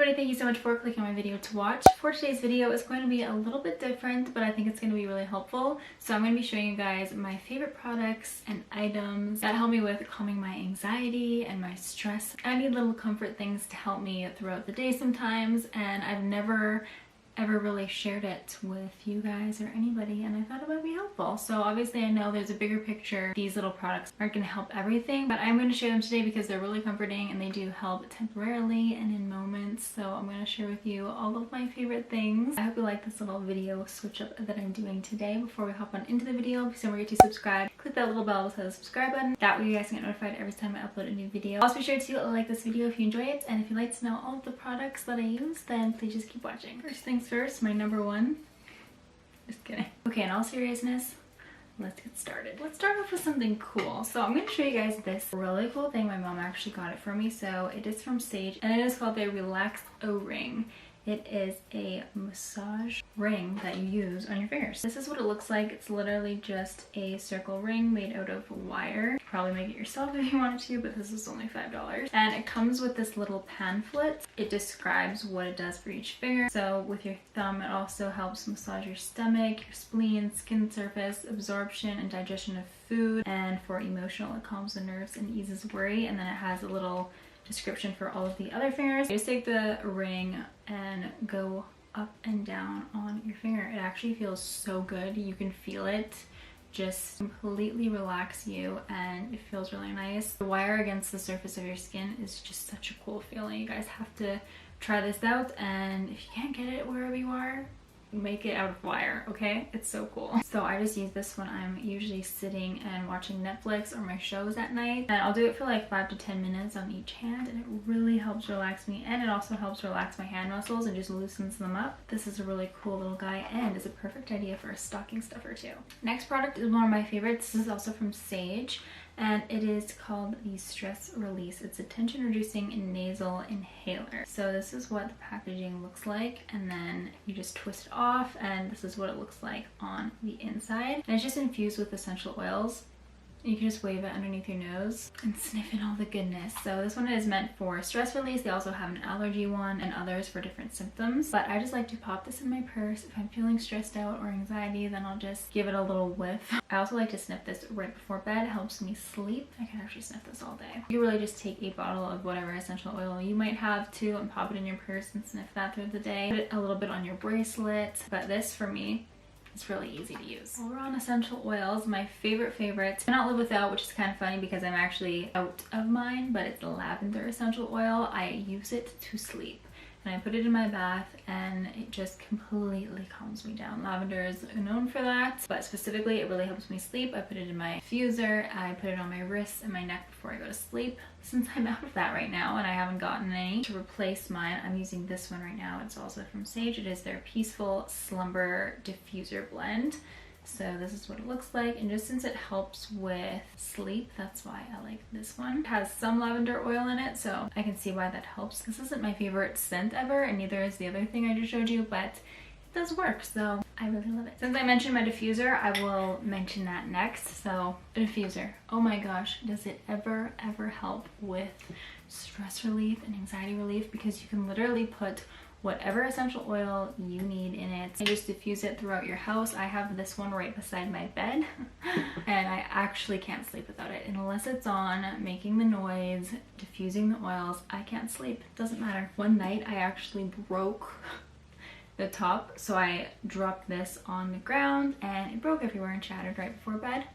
everybody, thank you so much for clicking on my video to watch. For today's video, it's going to be a little bit different, but I think it's going to be really helpful. So I'm going to be showing you guys my favorite products and items that help me with calming my anxiety and my stress. I need little comfort things to help me throughout the day sometimes, and I've never ever really shared it with you guys or anybody, and I thought it might be helpful. So obviously I know there's a bigger picture. These little products aren't going to help everything, but I'm going to share them today because they're really comforting and they do help temporarily and in moments. So I'm going to share with you all of my favorite things. I hope you like this little video switch up that I'm doing today. Before we hop on into the video, please don't forget to subscribe. Click that little bell beside the subscribe button. That way you guys can get notified every time I upload a new video. Also be sure to like this video if you enjoy it, and if you'd like to know all of the products that I use, then please just keep watching. First things first, my number one. Just kidding. Okay, in all seriousness, let's get started. Let's start off with something cool. So I'm going to show you guys this really cool thing. My mom actually got it for me. So it is from Saje, and it is called the Relax O-Ring. It is a massage ring that you use on your fingers. This is what it looks like. It's literally just a circle ring made out of wire. You could probably make it yourself if you wanted to, but this is only $5. And it comes with this little pamphlet. It describes what it does for each finger. So with your thumb, it also helps massage your stomach, your spleen, skin surface, absorption and digestion of food. And for emotional, it calms the nerves and eases worry. And then it has a little description for all of the other fingers. You just take the ring and go up and down on your finger. It actually feels so good. You can feel it just completely relax you, and it feels really nice. The wire against the surface of your skin is just such a cool feeling. You guys have to try this out, and if you can't get it wherever you are, make it out of wire, okay? It's so cool. So I just use this when I'm usually sitting and watching Netflix or my shows at night, and I'll do it for like 5 to 10 minutes on each hand, and it really helps relax me, and it also helps relax my hand muscles and just loosens them up. This is a really cool little guy, and is a perfect idea for a stocking stuffer too. Next product is one of my favorites. This is also from Saje, and it is called the Stress Release. It's a tension reducing nasal inhaler. So this is what the packaging looks like, and then you just twist it off, and this is what it looks like on the inside. And it's just infused with essential oils. You can just wave it underneath your nose and sniff in all the goodness. So this one is meant for stress release. They also have an allergy one and others for different symptoms. But I just like to pop this in my purse. If I'm feeling stressed out or anxiety, then I'll just give it a little whiff. I also like to sniff this right before bed. It helps me sleep. I can actually sniff this all day. You really just take a bottle of whatever essential oil you might have too and pop it in your purse and sniff that through the day. Put it a little bit on your bracelet. But this, for me, it's really easy to use. While we're on essential oils, my favorite I cannot live without, which is kind of funny because I'm actually out of mine, but it's the Lavender Essential Oil. I use it to sleep, and I put it in my bath, and it just completely calms me down. Lavender is known for that, but specifically it really helps me sleep. I put it in my diffuser. I put it on my wrists and my neck before I go to sleep. Since I'm out of that right now and I haven't gotten any to replace mine, I'm using this one right now. It's also from Saje. It is their Peaceful Slumber Diffuser blend. So this is what it looks like, and just since it helps with sleep, that's why I like this one. It has some lavender oil in it, so I can see why that helps. This isn't my favorite scent ever, and neither is the other thing I just showed you, but it does work, so I really love it. Since I mentioned my diffuser, I will mention that next. So a diffuser, oh my gosh, does it ever help with stress relief and anxiety relief, because you can literally put whatever essential oil you need in it and just diffuse it throughout your house. I have this one right beside my bed and I actually can't sleep without it. And unless it's on, making the noise, diffusing the oils, I can't sleep. It doesn't matter. One night I actually broke the top, so I dropped this on the ground and it broke everywhere and shattered right before bed.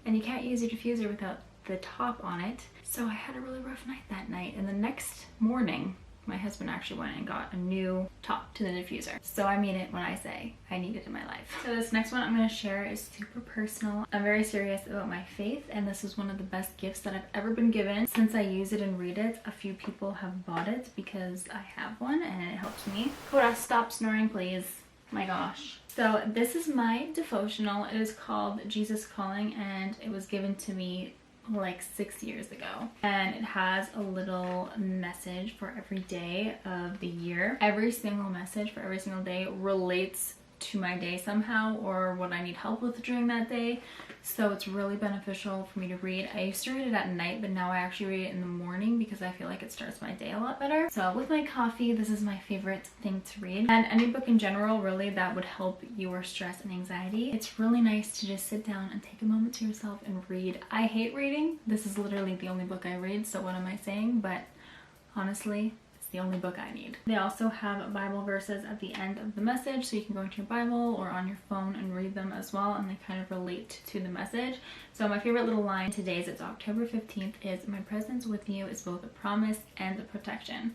And you can't use your diffuser without the top on it. So I had a really rough night that night, and the next morning my husband actually went and got a new top to the diffuser. So I mean it when I say I need it in my life. So this next one I'm going to share is super personal. I'm very serious about my faith, and this is one of the best gifts that I've ever been given. Since I use it and read it, a few people have bought it because I have one and it helps me. Koda, stop snoring please. My gosh. So this is my devotional. It is called Jesus Calling, and it was given to me like 6 years ago, and it has a little message for every day of the year. Every single message for every single day relates to my day somehow or what I need help with during that day. So it's really beneficial for me to read. I used to read it at night, but now I actually read it in the morning because I feel like it starts my day a lot better. So with my coffee, this is my favorite thing to read. And any book in general, really, that would help your stress and anxiety. It's really nice to just sit down and take a moment to yourself and read. I hate reading. This is literally the only book I read, so what am I saying? But honestly, the only book I need. They also have Bible verses at the end of the message, so you can go into your Bible or on your phone and read them as well, and they kind of relate to the message. So my favorite little line today's, it's October 15th, is "My presence with you is both a promise and a protection."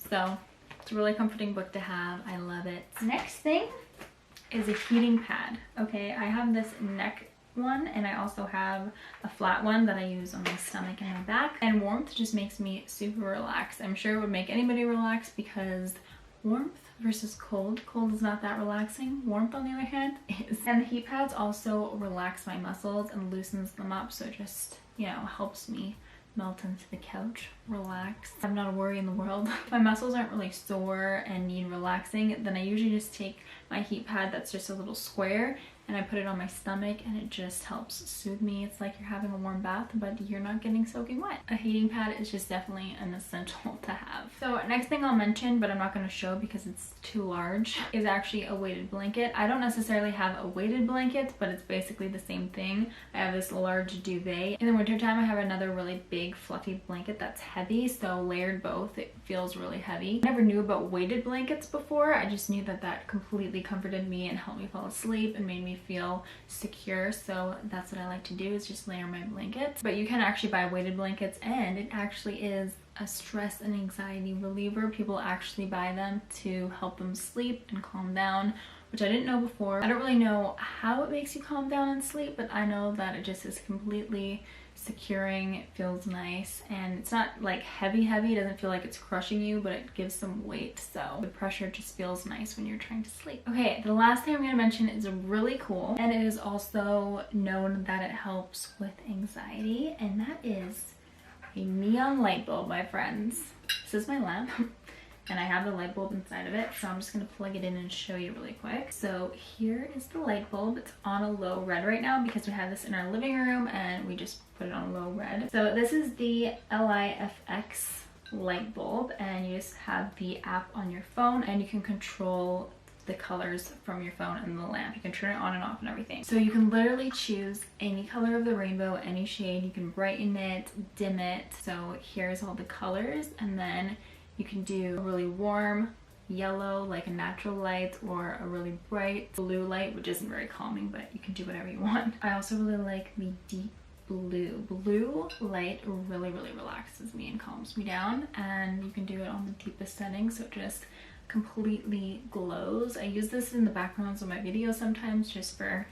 So it's a really comforting book to have. I love it. Next thing is a heating pad. Okay, I have this neck one, and I also have a flat one that I use on my stomach and my back, and warmth just makes me super relaxed. I'm sure it would make anybody relax because warmth versus cold is not that relaxing. Warmth, on the other hand, is. And the heat pads also relax my muscles and loosens them up, so it just, you know, helps me melt into the couch, relax. I'm not a worry in the world. If my muscles aren't really sore and need relaxing, then I usually just take my heat pad that's just a little square and I put it on my stomach, and it just helps soothe me. It's like you're having a warm bath, but you're not getting soaking wet. A heating pad is just definitely an essential to have. So next thing I'll mention, but I'm not going to show because it's too large, is actually a weighted blanket. I don't necessarily have a weighted blanket, but it's basically the same thing. I have this large duvet. In the wintertime, I have another really big fluffy blanket that's heavy, so layered both, it feels really heavy. I never knew about weighted blankets before. I just knew that that completely comforted me and helped me fall asleep and made me feel secure, so that's what I like to do, is just layer my blankets. But you can actually buy weighted blankets, and it actually is a stress and anxiety reliever. People actually buy them to help them sleep and calm down, which I didn't know before. I don't really know how it makes you calm down and sleep, but I know that it just is completely securing. It feels nice, and it's not like heavy. It doesn't feel like it's crushing you, but it gives some weight, so the pressure just feels nice when you're trying to sleep. Okay, the last thing I'm going to mention is really cool, and it is also known that it helps with anxiety, and that is a neon light bulb, my friends. This is my lamp. And I have the light bulb inside of it, so I'm just going to plug it in and show you really quick. So here is the light bulb. It's on a low red right now because we have this in our living room and we just put it on low red. So this is the LIFX Light Bulb, and you just have the app on your phone and you can control the colors from your phone and the lamp. You can turn it on and off and everything. So you can literally choose any color of the rainbow, any shade. You can brighten it, dim it. So here's all the colors, and then you can do a really warm yellow, like a natural light, or a really bright blue light, which isn't very calming, but you can do whatever you want. I also really like the deep blue. Blue light really relaxes me and calms me down, and you can do it on the deepest setting, so it just completely glows. I use this in the backgrounds of my videos sometimes just for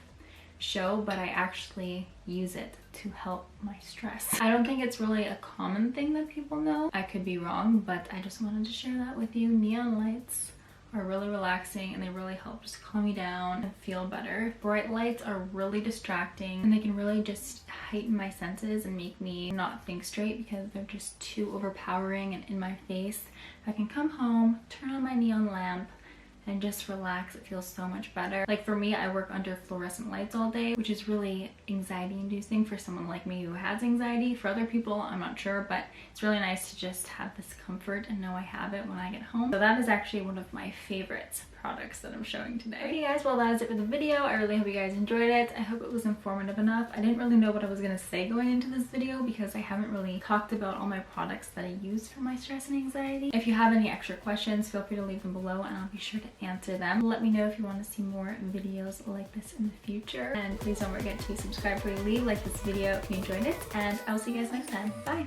show, but I actually use it to help my stress. I don't think it's really a common thing that people know. I could be wrong, but I just wanted to share that with you. Neon lights are really relaxing, and they really help just calm me down and feel better. Bright lights are really distracting, and they can really just heighten my senses and make me not think straight because they're just too overpowering and in my face. I can come home, turn on my neon lamp, and just relax. It feels so much better. Like for me, I work under fluorescent lights all day, which is really anxiety inducing for someone like me who has anxiety. For other people, I'm not sure, but it's really nice to just have this comfort and know I have it when I get home. So that is actually one of my favorite products that I'm showing today. Okay guys, well that is it for the video. I really hope you guys enjoyed it. I hope it was informative enough. I didn't really know what I was gonna say going into this video because I haven't really talked about all my products that I use for my stress and anxiety. If you have any extra questions, feel free to leave them below and I'll be sure to answer them. Let me know if you want to see more videos like this in the future, and please don't forget to subscribe before you leave, like this video if you enjoyed it, and I'll see you guys next time. Bye!